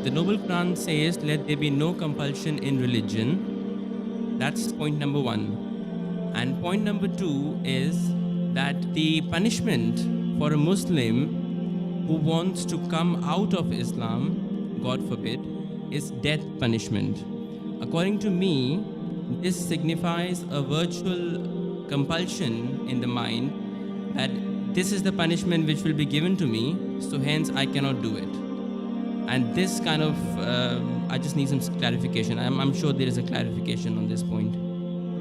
The Noble Quran says, let there be no compulsion in religion. That's point number one. And point number two is that the punishment for a Muslim who wants to come out of Islam, God forbid, is death punishment. According to me, this signifies a virtual compulsion in the mind that this is the punishment which will be given to me, so hence I cannot do it. And this kind of, I just need some clarification. I'm sure there is a clarification on this point.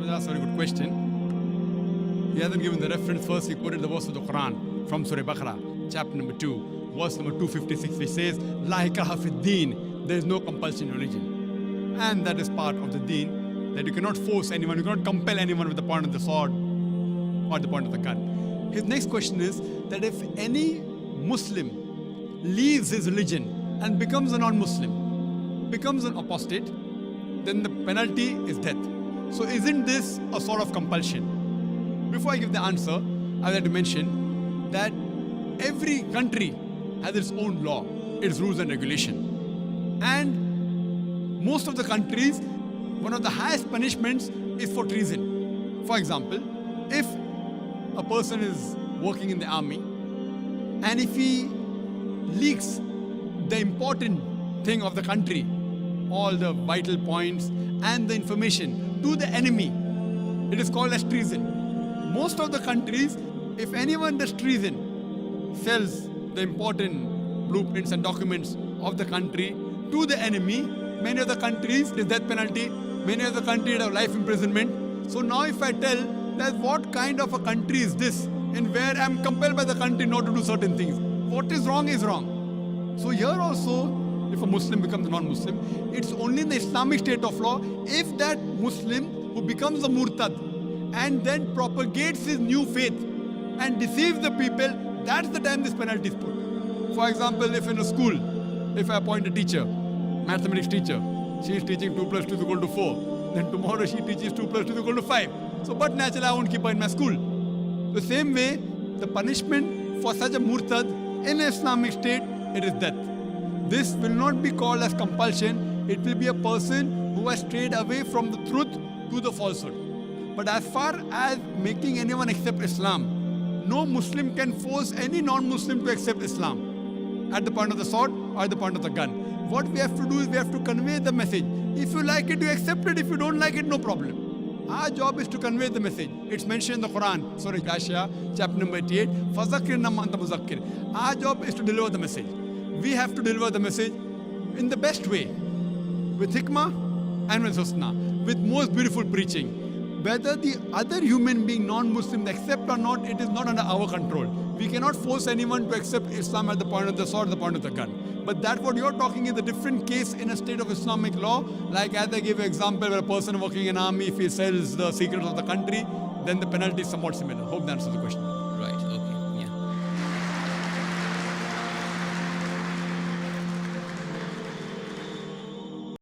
That's a very good question. He hasn't given the reference first. He quoted the verse of the Quran from Surah Baqarah, chapter number 2, verse number 256, which says, La ikraha fid deen, there is no compulsion in religion. And that is part of the deen, that you cannot force anyone, you cannot compel anyone with the point of the sword or the point of the gun. His next question is that if any Muslim leaves his religion and becomes a non-Muslim, becomes an apostate, then the penalty is death. So isn't this a sort of compulsion? Before I give the answer, I would like to mention that every country has its own law, its rules and regulation. And most of the countries, one of the highest punishments is for treason. For example, if a person is working in the army and if he leaks the important thing of the country, all the vital points and the information to the enemy, it is called as treason. Most of the countries, if anyone does treason, sells the important blueprints and documents of the country to the enemy, many of the countries, it is death penalty, many of the countries have life imprisonment. So now if I tell that what kind of a country is this, in where I am compelled by the country not to do certain things, what is wrong is wrong. So here also, if a Muslim becomes a non-Muslim, it's only in the Islamic state of law if that Muslim who becomes a murtad and then propagates his new faith and deceives the people, that's the time this penalty is put. For example, if in a school, if I appoint a teacher, mathematics teacher, she is teaching 2 plus 2 is equal to 4, then tomorrow she teaches 2 plus 2 is equal to 5. So but naturally I won't keep her in my school. The same way, the punishment for such a murtad in Islamic state, it is death. This will not be called as compulsion. It will be a person who has strayed away from the truth to the falsehood. But as far as making anyone accept Islam, no Muslim can force any non-Muslim to accept Islam at the point of the sword or at the point of the gun. What we have to do is we have to convey the message. If you like it, you accept it. If you don't like it, no problem. Our job is to convey the message. It's mentioned in the Quran, Surah Ghashiyah, chapter number 88, فَذَكِّرْ نَمَّا أَنْتَ مُذَكِّرْ. Our job is to deliver the message. We have to deliver the message in the best way, with hikmah and with husna, with most beautiful preaching. Whether the other human being, non-Muslim, accept or not, it is not under our control. We cannot force anyone to accept Islam at the point of the sword, at the point of the gun. But that what you're talking is a different case in a state of Islamic law. Like as I gave an example where a person working in army, if he sells the secrets of the country, then the penalty is somewhat similar. Hope that answers the question.